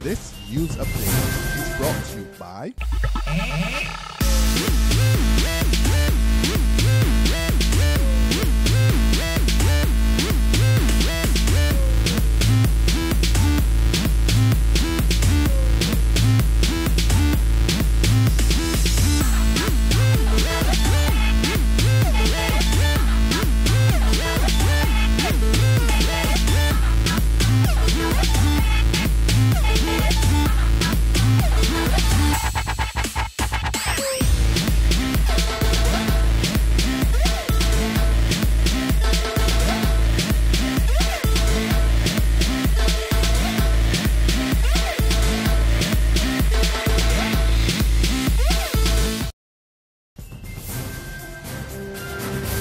This news update is brought to you by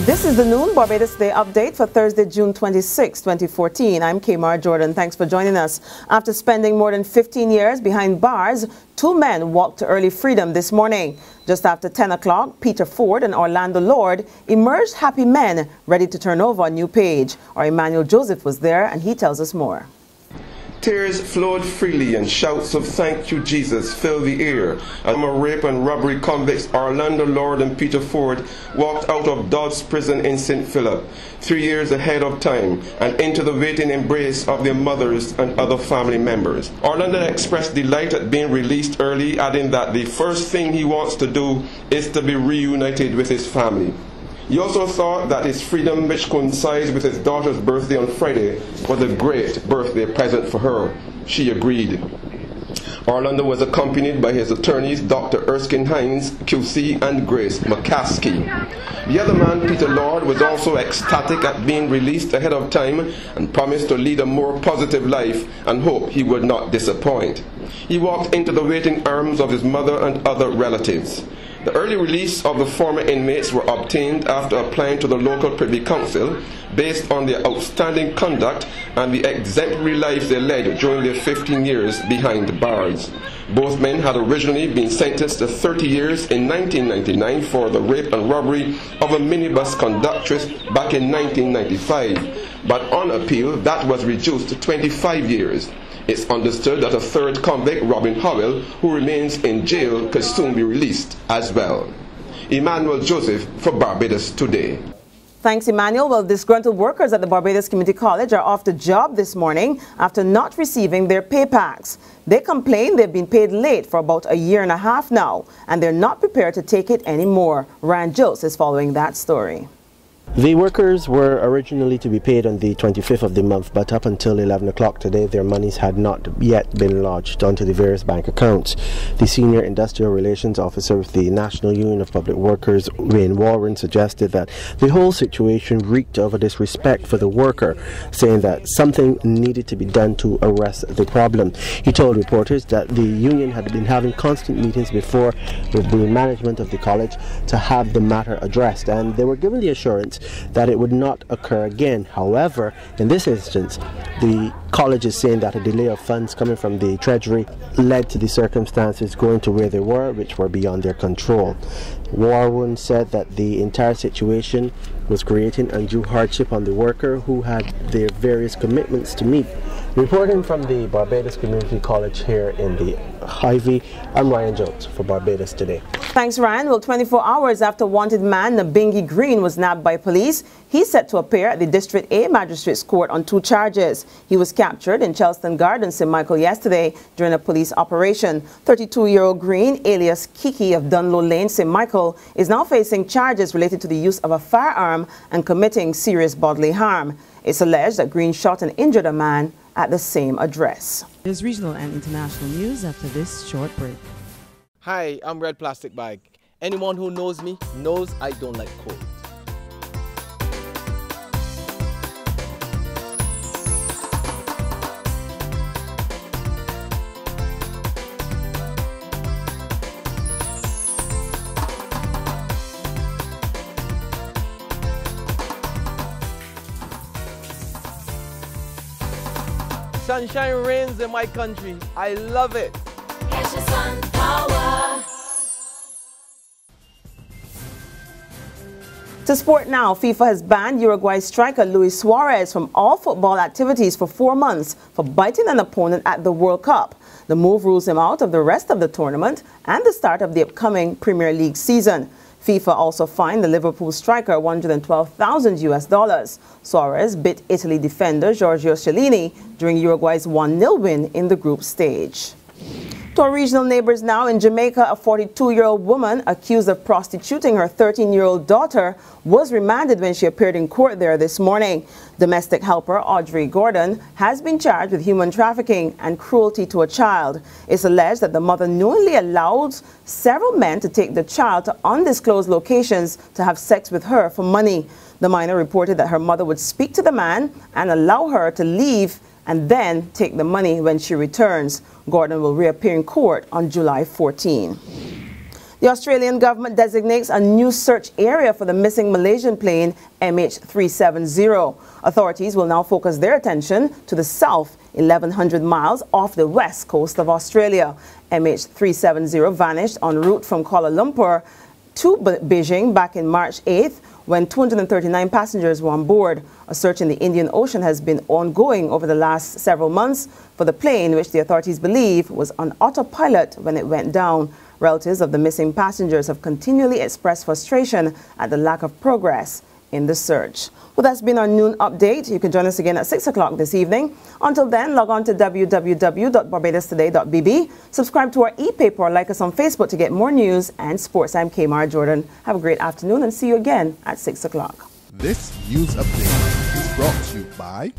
This is the Noon Barbados Day update for Thursday, June 26, 2014. I'm Kamar Jordan. Thanks for joining us. After spending more tthan 15 years behind bars, two men walked to early freedom this morning. Just after 10 o'clock, Peter Forde and Orlando Lorde emerged happy men ready to turn over a new page. Our Emmanuel Joseph was there and he tells us more. Tears flowed freely and shouts of "Thank you, Jesus" filled the air as rape and robbery convicts Orlando Lorde and Peter Forde walked out of Dodds Prison in St. Philip, 3 years ahead of time, and into the waiting embrace of their mothers and other family members. Orlando expressed delight at being released early, adding that the first thing he wants to do is to be reunited with his family. He also thought that his freedom, which coincides with his daughter's birthday on Friday, was a great birthday present for her. She agreed. Orlando was accompanied by his attorneys, Dr. Erskine Hines, QC, and Grace McCaskey. The other man, Peter Lorde, was also ecstatic at being released ahead of time and promised to lead a more positive life and hoped he would not disappoint. He walked into the waiting arms of his mother and other relatives. The early release of the former inmates were obtained after applying to the local Privy Council based on their outstanding conduct and the exemplary lives they led during their 15 years behind bars. Both men had originally been sentenced to 30 years in 1999 for the rape and robbery of a minibus conductress back in 1995, but on appeal that was reduced to 25 years. It's understood that a third convict, Robin Howell, who remains in jail, could soon be released as well. Emmanuel Joseph for Barbados Today. Thanks, Emmanuel. Well, disgruntled workers at the Barbados Community College are off the job this morning after not receiving their pay packs. They complain they've been paid late for about a year and a half now, and they're not prepared to take it anymore. Ryan Jose is following that story. The workers were originally to be paid on the 25th of the month, but up until 11 o'clock today, their monies had not yet been lodged onto the various bank accounts. The Senior Industrial Relations Officer of the National Union of Public Workers, Wayne Warren, suggested that the whole situation reeked of a disrespect for the worker, saying that something needed to be done to arrest the problem. He told reporters that the union had been having constant meetings before with the management of the college to have the matter addressed, and they were given the assurance that it would not occur again. However, in this instance, the college is saying that a delay of funds coming from the Treasury led to the circumstances going to where they were, which were beyond their control. Warren said that the entire situation was creating undue hardship on the worker who had their various commitments to meet. Reporting from the Barbados Community College here in the Hy-Vee, I'm Ryan Jones for Barbados Today. Thanks, Ryan. Well, 24 hours after wanted man Nybingi Greene was nabbed by police, he's set to appear at the District A Magistrates Court on 2 charges. He was captured in Charleston Gardens, St. Michael yesterday during a police operation. 32-year-old Greene, alias Kiki of Dunlow Lane, St. Michael, is now facing charges related to the use of a firearm and committing serious bodily harm. It's alleged that Greene shot and injured a man at the same address. There's regional and international news after this short break. Hi, I'm Red Plastic Bag. Anyone who knows me knows I don't like cold. Sunshine reigns in my country. I love it. Catch the sun power. To sport now, FIFA has banned Uruguay striker Luis Suarez from all football activities for 4 months for biting an opponent at the World Cup. The move rules him out of the rest of the tournament and the start of the upcoming Premier League season. FIFA also fined the Liverpool striker $112,000. Suarez bit Italy defender Giorgio Chiellini during Uruguay's 1-0 win in the group stage. To our regional neighbors now, in Jamaica, a 42-year-old woman accused of prostituting her 13-year-old daughter was remanded when she appeared in court there this morning. Domestic helper Audrey Gordon has been charged with human trafficking and cruelty to a child. It's alleged that the mother knowingly allowed several men to take the child to undisclosed locations to have sex with her for money. The minor reported that her mother would speak to the man and allow her to leave and then take the money when she returns. Gordon will reappear in court on July 14. The Australian government designates a new search area for the missing Malaysian plane MH370. Authorities will now focus their attention to the south, 1,100 miles off the west coast of Australia. MH370 vanished en route from Kuala Lumpur to Beijing back in March 8th, when 239 passengers were on board. A search in the Indian Ocean has been ongoing over the last several months for the plane, which the authorities believe was on autopilot when it went down. Relatives of the missing passengers have continually expressed frustration at the lack of progress in the search. Well, that's been our noon update. You can join us again at 6 o'clock this evening. Until then, log on to www.barbadostoday.bb, subscribe to our e-paper, or like us on Facebook to get more news and sports. I'm Kmar Jordan. Have a great afternoon and see you again at 6 o'clock. This news update is brought to you by